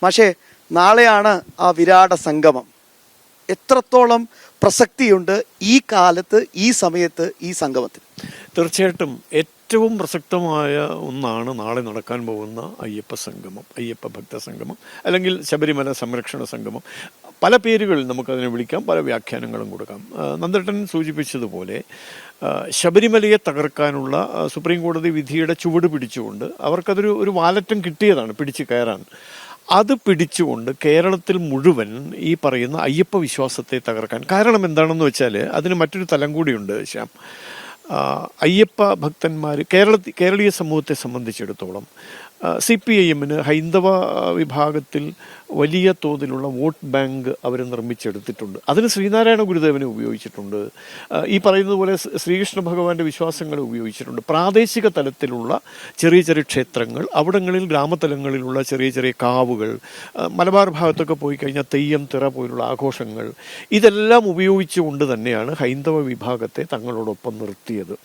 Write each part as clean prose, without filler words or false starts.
പക്ഷേ നാളെയാണ് ആ വിരാട സംഗമം. എത്രത്തോളം പ്രസക്തിയുണ്ട് ഈ കാലത്ത്, ഈ സമയത്ത്, ഈ സംഗമത്തിൽ? തീർച്ചയായിട്ടും ഏറ്റവും പ്രസക്തമായ ഒന്നാണ് നാളെ നടക്കാൻ പോകുന്ന അയ്യപ്പ സംഗമം, അയ്യപ്പ ഭക്ത സംഗമം, അല്ലെങ്കിൽ ശബരിമല സംരക്ഷണ സംഗമം. പല പേരുകളിൽ നമുക്കതിനെ വിളിക്കാം, പല വ്യാഖ്യാനങ്ങളും കൊടുക്കാം. നന്ദേട്ടൻ സൂചിപ്പിച്ചതുപോലെ ശബരിമലയെ തകർക്കാനുള്ള സുപ്രീം കോടതി വിധിയുടെ ചുവട് പിടിച്ചുകൊണ്ട് അവർക്കതൊരു വാലറ്റം കിട്ടിയതാണ് പിടിച്ചു കയറാൻ. അത് പിടിച്ചുകൊണ്ട് കേരളത്തിൽ മുഴുവൻ ഈ പറയുന്ന അയ്യപ്പ വിശ്വാസത്തെ തകർക്കാൻ കാരണം എന്താണെന്ന് വെച്ചാൽ അതിന് മറ്റൊരു തലം കൂടിയുണ്ട് ശ്യാം. അയ്യപ്പ ഭക്തന്മാർ കേരളീയ സമൂഹത്തെ സംബന്ധിച്ചിടത്തോളം CPIMന് ഹൈന്ദവ വിഭാഗത്തിൽ വലിയ തോതിലുള്ള വോട്ട് ബാങ്ക് അവർ നിർമ്മിച്ചെടുത്തിട്ടുണ്ട്. അതിന് ശ്രീനാരായണ ഗുരുദേവനെ ഉപയോഗിച്ചിട്ടുണ്ട്. ഈ പറയുന്നത് പോലെ ശ്രീകൃഷ്ണ ഭഗവാന്റെ വിശ്വാസങ്ങളെ ഉപയോഗിച്ചിട്ടുണ്ട്. പ്രാദേശിക തലത്തിലുള്ള ചെറിയ ചെറിയ ക്ഷേത്രങ്ങൾ, അവിടങ്ങളിൽ ഗ്രാമതലങ്ങളിലുള്ള ചെറിയ ചെറിയ കാവുകൾ, മലബാർ ഭാഗത്തൊക്കെ പോയി കഴിഞ്ഞാൽ തെയ്യം, തിറ പോലുള്ള ആഘോഷങ്ങൾ, ഇതെല്ലാം ഉപയോഗിച്ചുകൊണ്ട് തന്നെയാണ് ഹൈന്ദവ വിഭാഗത്തെ തങ്ങളോടൊപ്പം നിർത്തിയത്.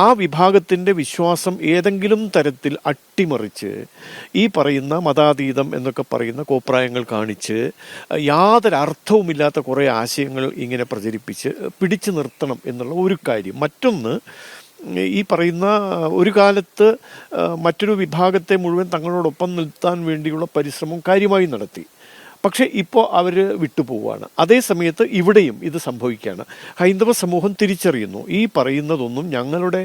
ആ വിഭാഗത്തിൻ്റെ വിശ്വാസം ഏതെങ്കിലും തരത്തിൽ അട്ടിമറിച്ച് ഈ പറയുന്ന മതാതീതം എന്നൊക്കെ പറയുന്ന കോപ്രായങ്ങൾ കാണിച്ച് യാതൊരു അർത്ഥവുമില്ലാത്ത കുറേ ആശയങ്ങൾ ഇങ്ങനെ പ്രചരിപ്പിച്ച് പിടിച്ചു നിർത്തണം എന്നുള്ള ഒരു കാര്യം. മറ്റൊന്ന്, ഈ പറയുന്ന ഒരു കാലത്ത് മറ്റൊരു വിഭാഗത്തെ മുഴുവൻ തങ്ങളോടൊപ്പം നിർത്താൻ വേണ്ടിയുള്ള പരിശ്രമം കാര്യമായി നടത്തി. പക്ഷേ ഇപ്പോൾ അവർ വിട്ടുപോവുകയാണ്. അതേ സമയത്ത് ഇവിടെയും ഇത് സംഭവിക്കുകയാണ്. ഹൈന്ദവ സമൂഹം തിരിച്ചറിയുന്നു ഈ പറയുന്നതൊന്നും ഞങ്ങളുടെ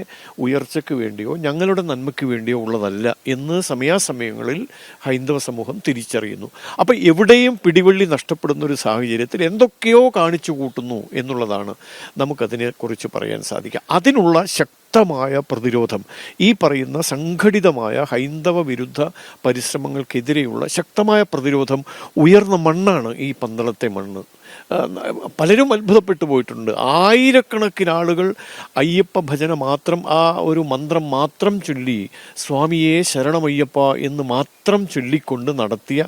ഉയർച്ചയ്ക്ക് വേണ്ടിയോ ഞങ്ങളുടെ നന്മയ്ക്ക് വേണ്ടിയോ ഉള്ളതല്ല എന്ന് സമയാസമയങ്ങളിൽ ഹൈന്ദവ സമൂഹം തിരിച്ചറിയുന്നു. അപ്പോൾ എവിടെയും പിടിവള്ളി നഷ്ടപ്പെടുന്ന ഒരു സാഹചര്യത്തിൽ എന്തൊക്കെയോ കാണിച്ചു കൂട്ടുന്നു എന്നുള്ളതാണ് നമുക്കതിനെക്കുറിച്ച് പറയാൻ സാധിക്കുക. അതിനുള്ള ശക്തമായ പ്രതിരോധം, ഈ പറയുന്ന സംഘടിതമായ ഹൈന്ദവ വിരുദ്ധ പരിശ്രമങ്ങൾക്കെതിരെയുള്ള ശക്തമായ പ്രതിരോധം ഉയർന്ന മണ്ണാണ് ഈ പന്തളത്തെ മണ്ണ്. പലരും അത്ഭുതപ്പെട്ടു പോയിട്ടുണ്ട്. ആയിരക്കണക്കിന് ആളുകൾ അയ്യപ്പ ഭജന മാത്രം, ആ ഒരു മന്ത്രം മാത്രം ചൊല്ലി, സ്വാമിയെ ശരണമയ്യപ്പ എന്ന് മാത്രം ചൊല്ലിക്കൊണ്ട് നടത്തിയ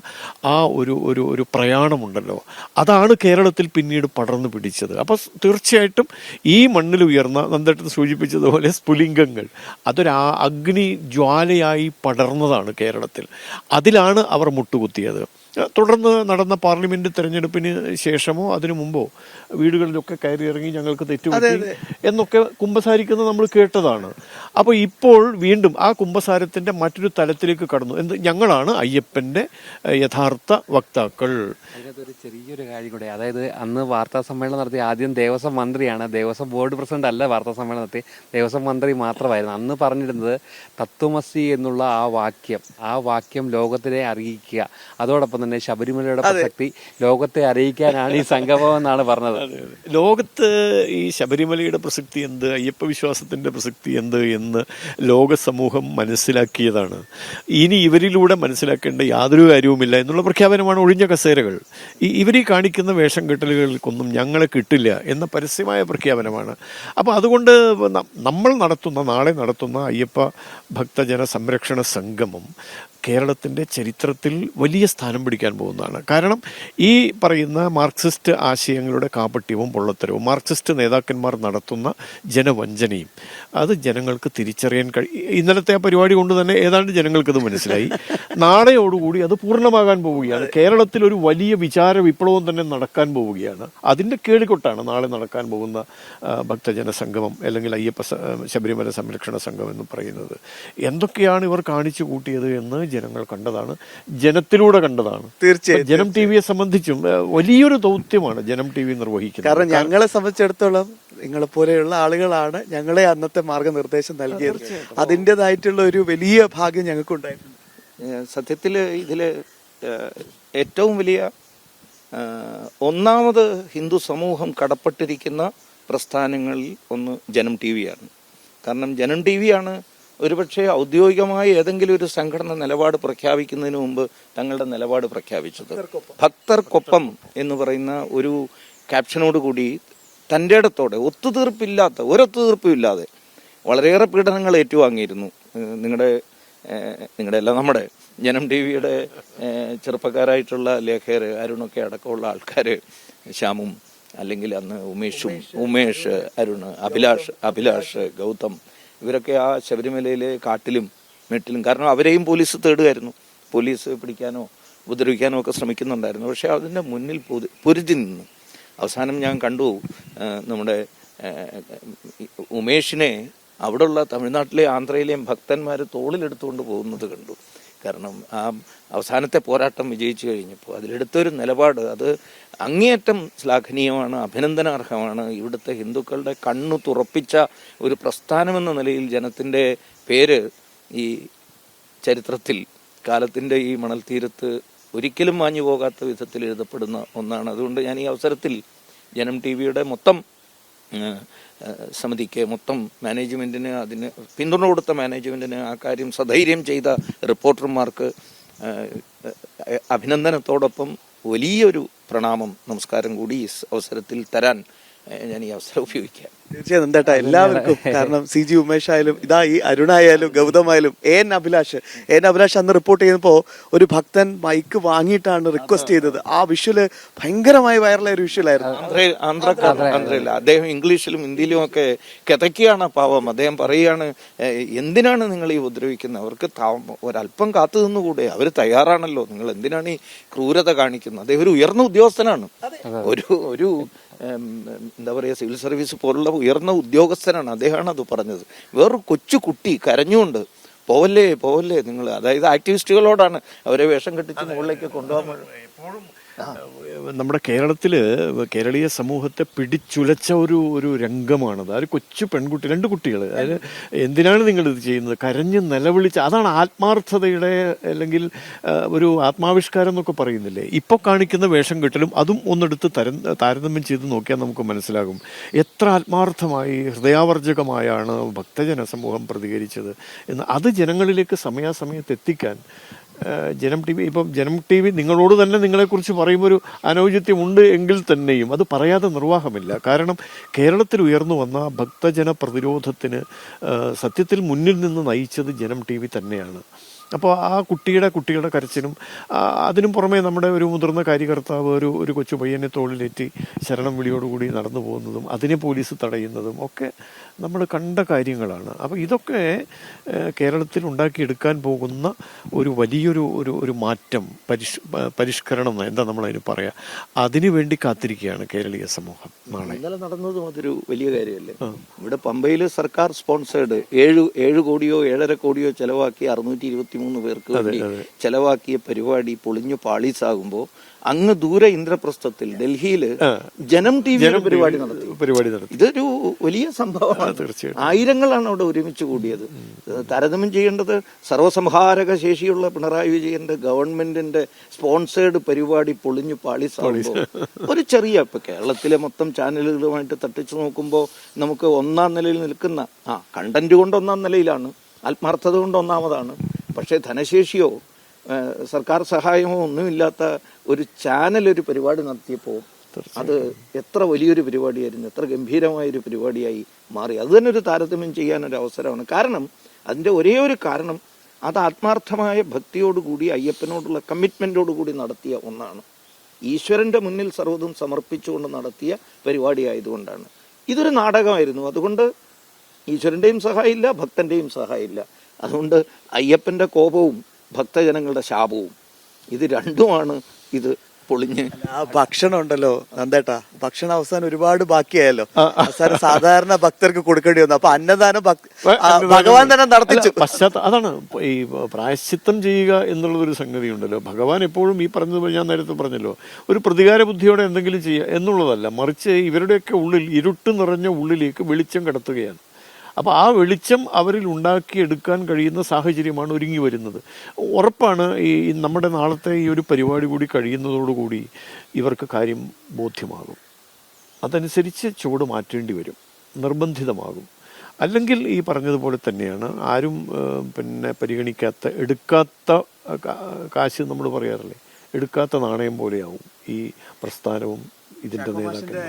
ആ ഒരു പ്രയാണമുണ്ടല്ലോ, അതാണ് കേരളത്തിൽ പിന്നീട് പടർന്നു പിടിച്ചത്. അപ്പോൾ തീർച്ചയായിട്ടും ഈ മണ്ണിൽ ഉയർന്ന, നന്ദേട്ടൻ സൂചിപ്പിച്ചതുപോലെ സ്ഫുലിംഗങ്ങൾ, അതൊരു അഗ്നി ജ്വാലയായി പടർന്നതാണ് കേരളത്തിൽ. അതിലാണ് അവർ മുട്ടുകുത്തിയത്. തുടർന്ന് നടന്ന പാർലമെന്റ് തെരഞ്ഞെടുപ്പിന് ശേഷമോ അതിനു മുമ്പോ വീടുകളിലൊക്കെ കയറി ഇറങ്ങി ഞങ്ങൾക്ക് തെറ്റുപറ്റി എന്നൊക്കെ കുമ്പസാരിക്കുന്നത് നമ്മൾ കേട്ടതാണ്. അപ്പോൾ ഇപ്പോൾ വീണ്ടും ആ കുമ്പസാരത്തിന്റെ മറ്റൊരു തലത്തിലേക്ക് കടന്നു. ഞങ്ങളാണ് അയ്യപ്പന്റെ യഥാർത്ഥ വക്താക്കൾ. അതിനകത്തൊരു ചെറിയൊരു കാര്യം കൂടെ, അതായത് അന്ന് വാർത്താ സമ്മേളനം നടത്തി ആദ്യം ദേവസ്വം മന്ത്രിയാണ്, ദേവസ്വം ബോർഡ് പ്രസിഡന്റ് അല്ല വാർത്താ സമ്മേളനം നടത്തി, ദേവസ്വം മന്ത്രി മാത്രമായിരുന്നു. അന്ന് പറഞ്ഞിരുന്നത് തത്വമസി എന്നുള്ള ആ വാക്യം ലോകത്തിനെ അറിയിക്കുക, അതോടൊപ്പം തന്നെ ശബരിമലയുടെ പ്രസക്തി ലോകത്തെ അറിയിക്കാനാണ് ഈ സംഗമം എന്നാണ് പറഞ്ഞത്. ലോകത്ത് ഈ ശബരിമലയുടെ പ്രസക്തി എന്ത്, അയ്യപ്പ വിശ്വാസത്തിന്റെ പ്രസക്തി എന്ത് എന്ന് ലോക സമൂഹം മനസ്സിലാക്കിയതാണ്. ഇനി ഇവരിലൂടെ മനസ്സിലാക്കേണ്ട യാതൊരു കാര്യവുമില്ല എന്നുള്ള പ്രഖ്യാപനമാണ് ഒഴിഞ്ഞ കസേരകൾ. ഇവരീ കാണിക്കുന്ന വേഷം കെട്ടലുകൾക്കൊന്നും ഞങ്ങളെ കിട്ടില്ല എന്ന പരസ്യമായ പ്രഖ്യാപനമാണ്. അപ്പോൾ അതുകൊണ്ട് നാളെ നടത്തുന്ന അയ്യപ്പ ഭക്തജന സംരക്ഷണ സംഗമം കേരളത്തിൻ്റെ ചരിത്രത്തിൽ വലിയ സ്ഥാനം പിടിക്കാൻ പോകുന്നതാണ്. കാരണം ഈ പറയുന്ന മാർക്സിസ്റ്റ് ആശയങ്ങളുടെ കാപട്യവും പൊള്ളത്തരവും, മാർക്സിസ്റ്റ് നേതാക്കന്മാർ നടത്തുന്ന ജനവഞ്ചനയും അത് ജനങ്ങൾക്ക് തിരിച്ചറിയാൻ ഇന്നലത്തെ ആ പരിപാടി കൊണ്ട് തന്നെ ഏതാണ്ട് ജനങ്ങൾക്കത് മനസ്സിലായി. നാളെയോടുകൂടി അത് പൂർണ്ണമാകാൻ പോവുകയാണ്. കേരളത്തിൽ ഒരു വലിയ വിചാര വിപ്ലവം തന്നെ നടക്കാൻ പോവുകയാണ്. അതിൻ്റെ കേളിക്കൊട്ടാണ് നാളെ നടക്കാൻ പോകുന്ന ഭക്തജന സംഗമം, അല്ലെങ്കിൽ ശബരിമല സംരക്ഷണ സംഘം എന്ന് പറയുന്നത്. എന്തൊക്കെയാണ് ഇവർ കാണിച്ചു കൂട്ടിയത് എന്ന് ജനങ്ങൾ കണ്ടതാണ്, ജനത്തിലൂടെ കണ്ടതാണ്. തീർച്ചയായും ജനം ടിവിയെ സംബന്ധിച്ചും വലിയൊരു ദൗത്യമാണ് ജനം TV നിർവഹിക്കുന്നത്. കാരണം ഞങ്ങളെ സംബന്ധിച്ചിടത്തോളം നിങ്ങളെ പോലെയുള്ള ആളുകളാണ് ഞങ്ങളെ അന്നത്തെ മാർഗനിർദ്ദേശം നൽകിയത്. അതിൻ്റെതായിട്ടുള്ള ഒരു വലിയ ഭാഗ്യം ഞങ്ങൾക്കുണ്ടായിട്ടുണ്ട്. സത്യത്തിൽ ഇതിൽ ഏറ്റവും വലിയ ഒന്നാമത് ഹിന്ദു സമൂഹം കടപ്പെട്ടിരിക്കുന്ന പ്രസ്ഥാനങ്ങളിൽ ഒന്ന് ജനം TV-യാണ്. കാരണം ജനം TV-യാണ് ഒരുപക്ഷെ ഔദ്യോഗികമായി ഏതെങ്കിലും ഒരു സംഘടന നിലപാട് പ്രഖ്യാപിക്കുന്നതിന് മുമ്പ് തങ്ങളുടെ നിലപാട് പ്രഖ്യാപിച്ചത്. ഭക്തർക്കൊപ്പം എന്ന് പറയുന്ന ഒരു ക്യാപ്ഷനോടുകൂടി തൻ്റെ ഇടത്തോടെ ഒരൊത്തുതീർപ്പും ഇല്ലാതെ വളരെയേറെ പീഡനങ്ങൾ ഏറ്റുവാങ്ങിയിരുന്നു. നിങ്ങളുടെ അല്ല, നമ്മുടെ ജനം TV-യുടെ ചെറുപ്പക്കാരായിട്ടുള്ള ലേഖകർ, അരുണൊക്കെ അടക്കമുള്ള ആൾക്കാർ, ശ്യാമും, അല്ലെങ്കിൽ അന്ന് ഉമേഷ്, അരുൺ, അഭിലാഷ്, ഗൗതം, ഇവരൊക്കെ ആ ശബരിമലയിലെ കാട്ടിലും മെട്ടിലും, കാരണം അവരെയും പോലീസ് തേടുമായിരുന്നു. പോലീസ് പിടിക്കാനോ ഉപദ്രവിക്കാനും ഒക്കെ ശ്രമിക്കുന്നുണ്ടായിരുന്നു. പക്ഷേ അതിൻ്റെ മുന്നിൽ പൊരുതി നിന്നു. അവസാനം ഞാൻ കണ്ടു നമ്മുടെ ഉമേഷിനെ അവിടെയുള്ള തമിഴ്നാട്ടിലെയും ആന്ധ്രയിലെയും ഭക്തന്മാർ തോളിലെടുത്തുകൊണ്ട് പോകുന്നത് കണ്ടു. കാരണം ആ അവസാനത്തെ പോരാട്ടം വിജയിച്ചു കഴിഞ്ഞപ്പോൾ അതിലെടുത്തൊരു നിലപാട് അത് അങ്ങേയറ്റം ശ്ലാഘനീയമാണ്, അഭിനന്ദനാർഹമാണ്. ഇവിടുത്തെ ഹിന്ദുക്കളുടെ കണ്ണു തുറപ്പിച്ച ഒരു പ്രസ്ഥാനമെന്ന നിലയിൽ ജനത്തിൻ്റെ പേര് ഈ ചരിത്രത്തിൽ കാലത്തിൻ്റെ ഈ മണൽത്തീരത്ത് ഒരിക്കലും മാഞ്ഞു പോകാത്ത വിധത്തിൽ എഴുതപ്പെടുന്ന ഒന്നാണ്. അതുകൊണ്ട് ഞാൻ ഈ അവസരത്തിൽ ജനം ടി വിയുടെ മൊത്തം സമിതിക്ക്, മൊത്തം മാനേജ്മെൻറ്റിന്, അതിന് പിന്തുണ കൊടുത്ത മാനേജ്മെൻറ്റിന്, ആ കാര്യം സധൈര്യം ചെയ്ത റിപ്പോർട്ടർമാർക്ക് അഭിനന്ദനത്തോടൊപ്പം വലിയൊരു പ്രണാമം, നമസ്കാരം കൂടി ഈ അവസരത്തിൽ തരാൻ ഞാൻ ഈ അവസരം ഉപയോഗിക്കാം. തീർച്ചയായും നന്ദേട്ടാ, എല്ലാവർക്കും. കാരണം CG ഉമേഷ് ആയാലും ഇതാ ഈ അരുണായാലും ഗൗതമായാലും എൻ അഭിലാഷ് അന്ന് റിപ്പോർട്ട് ചെയ്യുമ്പോൾ ഒരു ഭക്തൻ മൈക്ക് വാങ്ങിയിട്ടാണ് റിക്വസ്റ്റ് ചെയ്തത്. ആ വിഷ്വല് ഭയങ്കരമായി വൈറലായ ഒരു വിഷ്വലായിരുന്നു. ആന്ധ്രയിൽ അദ്ദേഹം ഇംഗ്ലീഷിലും ഹിന്ദിയിലും ഒക്കെ കിതയ്ക്കുകയാണ് പാവം. അദ്ദേഹം പറയുകയാണ്, എന്തിനാണ് നിങ്ങൾ ഈ ഉപദ്രവിക്കുന്നത്? അവർക്ക് ഒരല്പം കാത്തു നിന്നുകൂടെ? അവർ തയ്യാറാണല്ലോ, നിങ്ങൾ എന്തിനാണ് ഈ ക്രൂരത കാണിക്കുന്നത്? അദ്ദേഹം ഒരു ഉയർന്ന ഉദ്യോഗസ്ഥനാണ്, ഒരു എന്താ പറയുക, സിവിൽ സർവീസ് പോലുള്ള ഉയർന്ന ഉദ്യോഗസ്ഥനാണ്. അദ്ദേഹമാണ് അത് പറഞ്ഞത്. വേറൊരു കൊച്ചു കുട്ടി കരഞ്ഞുകൊണ്ട് പോവല്ലേ നിങ്ങൾ, അതായത് ആക്ടിവിസ്റ്റുകളോടാണ് അവരെ വേഷം കെട്ടിച്ച് മുകളിലേക്ക് കൊണ്ടുപോകാൻ. നമ്മുടെ കേരളീയ സമൂഹത്തെ പിടിച്ചുലച്ച ഒരു രംഗമാണത്. ഒരു കൊച്ചു പെൺകുട്ടി, 2 കുട്ടികൾ, അതിന് എന്തിനാണ് നിങ്ങളിത് ചെയ്യുന്നത്? കരഞ്ഞ് നിലവിളിച്ച്, അതാണ് ആത്മാർത്ഥതയുടെ അല്ലെങ്കിൽ ഒരു ആത്മാവിഷ്കാരം എന്നൊക്കെ പറയുന്നില്ലേ. ഇപ്പോൾ കാണിക്കുന്ന വേഷം കെട്ടലും അതും ഒന്നെടുത്ത് താരതമ്യം ചെയ്ത് നോക്കിയാൽ നമുക്ക് മനസ്സിലാകും എത്ര ആത്മാർത്ഥമായി ഹൃദയാവർജകമായാണ് ഭക്തജന സമൂഹം പ്രതികരിച്ചത് എന്ന്. അത് ജനങ്ങളിലേക്ക് സമയാസമയത്ത് എത്തിക്കാൻ ജനം ടി വി നിങ്ങളോട് തന്നെ നിങ്ങളെക്കുറിച്ച് പറയുമ്പോൾ ഒരു അനൗചിത്യമുണ്ട് എങ്കിൽ തന്നെയും അത് പറയാതെ നിർവാഹമില്ല. കാരണം കേരളത്തിൽ ഉയർന്നു വന്ന ഭക്തജന പ്രതിരോധത്തിന് സത്യത്തിൽ മുന്നിൽ നിന്ന് നയിച്ചത് ജനം ടി വി തന്നെയാണ്. അപ്പോൾ ആ കുട്ടിയുടെ കരച്ചിലും അതിനും പുറമെ നമ്മുടെ ഒരു മുതിർന്ന കാര്യകർത്താവ് ഒരു കൊച്ചു പയ്യനെ തോളിലേറ്റി ശരണം വിളിയോടുകൂടി നടന്നു പോകുന്നതും അതിനെ പോലീസ് തടയുന്നതും ഒക്കെ നമ്മൾ കണ്ട കാര്യങ്ങളാണ്. അപ്പോൾ ഇതൊക്കെ കേരളത്തിൽ ഉണ്ടാക്കിയെടുക്കാൻ പോകുന്ന ഒരു വലിയൊരു മാറ്റം, പരിഷ്കരണം എന്താ നമ്മളതിന് പറയുക, അതിനു വേണ്ടി കാത്തിരിക്കുകയാണ് കേരളീയ സമൂഹം. നാളെ ഇന്നലെ നടന്നതും അതൊരു വലിയ കാര്യമല്ലേ. ഇവിടെ പമ്പയിൽ സർക്കാർ സ്പോൺസേഡ് 7 കോടിയോ 7.5 കോടിയോ ചെലവാക്കി 623 പേർക്ക് വേണ്ടി ചെലവാക്കിയ പരിപാടി പൊളിഞ്ഞു പാളീസാകുമ്പോൾ അങ്ങ് ദൂരെ ഇന്ദ്രപ്രസ്ഥത്തിൽ ഡൽഹിയിൽ ജനം ടി വി പരിപാടി നടത്തി. ഇതൊരു വലിയ സംഭവമാണ്. തീർച്ചയായും ആയിരങ്ങളാണ് അവിടെ ഒരുമിച്ച് കൂടിയത്. താരതമ്യം ചെയ്യേണ്ടത് സർവ്വസംഹാരക ശേഷിയുള്ള പിണറായി വിജയന്റെ ഗവൺമെന്റിന്റെ സ്പോൺസേഡ് പരിപാടി പൊളിഞ്ഞു പാളീസാകുമ്പോൾ ഒരു ചെറിയ, ഇപ്പൊ കേരളത്തിലെ മൊത്തം ചാനലുകളുമായിട്ട് തട്ടിച്ചു നോക്കുമ്പോൾ നമുക്ക് 1-ാം നിലയിൽ നിൽക്കുന്ന, കണ്ടന്റ് കൊണ്ട് 1-ാം നിലയിലാണ്, ആത്മാർത്ഥത കൊണ്ട് 1-ാമതാണ്. പക്ഷേ ധനശേഷിയോ സർക്കാർ സഹായമോ ഒന്നുമില്ലാത്ത ഒരു ചാനൽ ഒരു പരിപാടി നടത്തിയപ്പോൾ അത് എത്ര വലിയൊരു പരിപാടിയായിരുന്നു, എത്ര ഗംഭീരമായൊരു പരിപാടിയായി മാറി. അത് തന്നെ ഒരു താരതമ്യം ചെയ്യാനൊരു അവസരമാണ്. കാരണം അതിൻ്റെ ഒരേ ഒരു കാരണം, അത് ആത്മാർത്ഥമായ ഭക്തിയോടുകൂടി അയ്യപ്പനോടുള്ള കമ്മിറ്റ്മെൻറ്റോടുകൂടി നടത്തിയ ഒന്നാണ്. ഈശ്വരൻ്റെ മുന്നിൽ സർവ്വതും സമർപ്പിച്ചുകൊണ്ട് നടത്തിയ പരിപാടിയായതുകൊണ്ടാണ്. ഇതൊരു നാടകമായിരുന്നു. അതുകൊണ്ട് ഈശ്വരൻ്റെയും സഹായമില്ല, ഭക്തൻ്റെയും സഹായമില്ല. അതുകൊണ്ട് അയ്യപ്പൻ്റെ കോപവും ഭക്തജനങ്ങളുടെ ശാപവും, ഇത് രണ്ടുമാണ് ഇത് പൊളിഞ്ഞ്. ഭക്ഷണം ഉണ്ടല്ലോ നന്ദേട്ടാ, ഭക്ഷണം അവസാനം ഒരുപാട് ബാക്കിയായല്ലോ. അവസാനം സാധാരണ ഭക്തർക്ക് കൊടുക്കേണ്ടി വന്നു. അപ്പൊ അന്നദാനം ഭഗവാൻ തന്നെ നടത്തിച്ചു. അതാണ് ഈ പ്രായശ്ചിത്തം ചെയ്യുക എന്നുള്ളതൊരു സംഗതി ഉണ്ടല്ലോ. ഭഗവാൻ എപ്പോഴും ഈ പറഞ്ഞത് ഞാൻ നേരത്തെ പറഞ്ഞല്ലോ, ഒരു പ്രതികാര ബുദ്ധിയോടെ എന്തെങ്കിലും ചെയ്യുക എന്നുള്ളതല്ല, മറിച്ച് ഇവരുടെയൊക്കെ ഉള്ളിൽ ഇരുട്ട് നിറഞ്ഞ ഉള്ളിലേക്ക് വെളിച്ചം കടത്തുകയാണ്. അപ്പോൾ ആ വെളിച്ചം അവരിൽ ഉണ്ടാക്കിയെടുക്കാൻ കഴിയുന്ന സാഹചര്യമാണ് ഒരുങ്ങി വരുന്നത്. ഉറപ്പാണ് ഈ നമ്മുടെ നാളത്തെ ഈ ഒരു പരിപാടി കൂടി കഴിയുന്നതോടുകൂടി ഇവർക്ക് കാര്യം ബോധ്യമാകും. അതനുസരിച്ച് ചുവട് മാറ്റേണ്ടി വരും, നിർബന്ധിതമാകും. അല്ലെങ്കിൽ ഈ പറഞ്ഞതുപോലെ തന്നെയാണ്, ആരും പരിഗണിക്കാത്ത, എടുക്കാത്ത കാശ് നമ്മൾ പറയാറില്ലേ, എടുക്കാത്ത നാണയം പോലെയാവും ഈ പ്രസ്ഥാനവും ഇതിൻ്റെ നേതാക്കളും.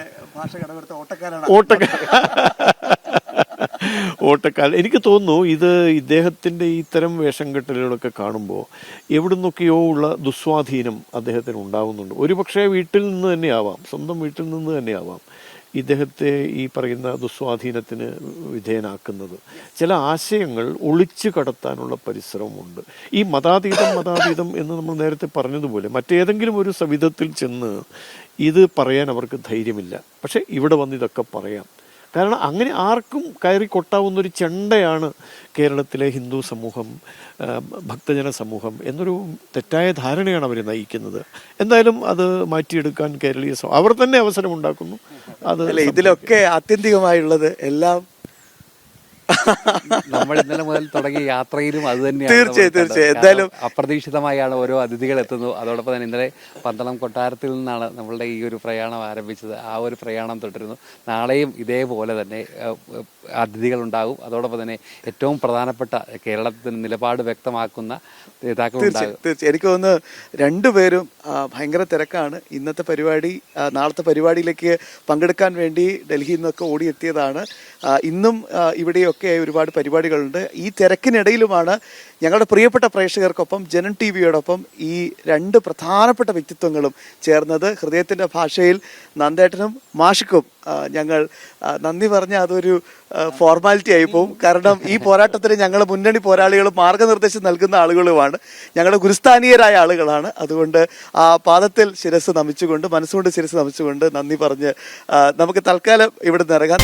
ഓട്ടക്കാലം എനിക്ക് തോന്നുന്നു ഇത് ഇദ്ദേഹത്തിൻ്റെ ഇത്തരം വേഷം കെട്ടലുകളൊക്കെ കാണുമ്പോൾ എവിടെ നിന്നൊക്കെയോ ഉള്ള ദുസ്വാധീനം അദ്ദേഹത്തിന് ഉണ്ടാകുന്നുണ്ട്. ഒരുപക്ഷെ വീട്ടിൽ നിന്ന് തന്നെയാവാം, സ്വന്തം വീട്ടിൽ നിന്ന് തന്നെയാവാം. ഇദ്ദേഹത്തെ ഈ പറയുന്ന ദുസ്വാധീനത്തിന് വിധേയനാക്കുന്നത്? ചില ആശയങ്ങൾ ഒളിച്ചു കടത്താനുള്ള പരിശ്രമമുണ്ട്. ഈ മതാതീതം എന്ന് നമ്മൾ നേരത്തെ പറഞ്ഞതുപോലെ മറ്റേതെങ്കിലും ഒരു സവിധത്തിൽ ചെന്ന് ഇത് പറയാൻ അവർക്ക് ധൈര്യമില്ല. പക്ഷെ ഇവിടെ വന്ന് ഇതൊക്കെ പറയാം. കാരണം അങ്ങനെ ആർക്കും കയറി കൊട്ടാവുന്നൊരു ചെണ്ടയാണ് കേരളത്തിലെ ഹിന്ദു സമൂഹം, ഭക്തജന സമൂഹം എന്നൊരു തെറ്റായ ധാരണയാണ് അവർ നയിക്കുന്നത്. എന്തായാലും അത് മാറ്റിയെടുക്കാൻ കേരളീയ അവർ തന്നെ അവസരമുണ്ടാക്കുന്നു. അത് ഇതിലൊക്കെ ആത്യന്തികമായുള്ളത് എല്ലാം നമ്മൾ ഇന്നലെ മുതൽ തുടങ്ങിയ യാത്രയിലും അത് തീർച്ചയായും എന്തായാലും അപ്രതീക്ഷിതമായാണ് ഓരോ അതിഥികൾ എത്തുന്നത്. അതോടൊപ്പം തന്നെ ഇന്നലെ പന്തളം കൊട്ടാരത്തിൽ നിന്നാണ് നമ്മളുടെ ഈ ഒരു പ്രയാണം ആരംഭിച്ചത്. ആ ഒരു പ്രയാണം തുടരുന്നു. നാളെയും ഇതേപോലെ തന്നെ അതിഥികൾ ഉണ്ടാകും. അതോടൊപ്പം തന്നെ ഏറ്റവും പ്രധാനപ്പെട്ട കേരളത്തിന് നിലപാട് വ്യക്തമാക്കുന്ന നേതാക്കളുണ്ടാകും. തീർച്ചയായും എനിക്ക് തോന്നുന്നു രണ്ടുപേരും ഭയങ്കര തിരക്കാണ്. ഇന്നത്തെ പരിപാടി നാളത്തെ പരിപാടിയിലേക്ക് പങ്കെടുക്കാൻ വേണ്ടി ഡൽഹിയിൽ നിന്നൊക്കെ ഓടിയെത്തിയതാണ്. ഇന്നും ഇവിടെയൊക്കെ ഒരുപാട് പരിപാടികളുണ്ട്. ഈ തിരക്കിനിടയിലുമാണ് ഞങ്ങളുടെ പ്രിയപ്പെട്ട പ്രേക്ഷകർക്കൊപ്പം ജനം ടി വിയോടൊപ്പം ഈ രണ്ട് പ്രധാനപ്പെട്ട വ്യക്തിത്വങ്ങളും ചേർന്നത്. ഹൃദയത്തിൻ്റെ ഭാഷയിൽ നന്ദേട്ടനും മാഷിക്കും ഞങ്ങൾ നന്ദി പറഞ്ഞ അതൊരു ഫോർമാലിറ്റി ആയി പോകും. കാരണം ഈ പോരാട്ടത്തിന് ഞങ്ങൾ മുന്നണി പോരാളികളും മാർഗനിർദ്ദേശം നൽകുന്ന ആളുകളുമാണ്, ഞങ്ങളുടെ ഗുരുസ്ഥാനീയരായ ആളുകളാണ്. അതുകൊണ്ട് ആ പാദത്തിൽ ശിരസ് നമിച്ചുകൊണ്ട്, മനസ്സുകൊണ്ട് ശിരസ് നമിച്ചുകൊണ്ട് നന്ദി പറഞ്ഞ് നമുക്ക് തൽക്കാലം ഇവിടെ നിന്ന് ഇറങ്ങാൻ.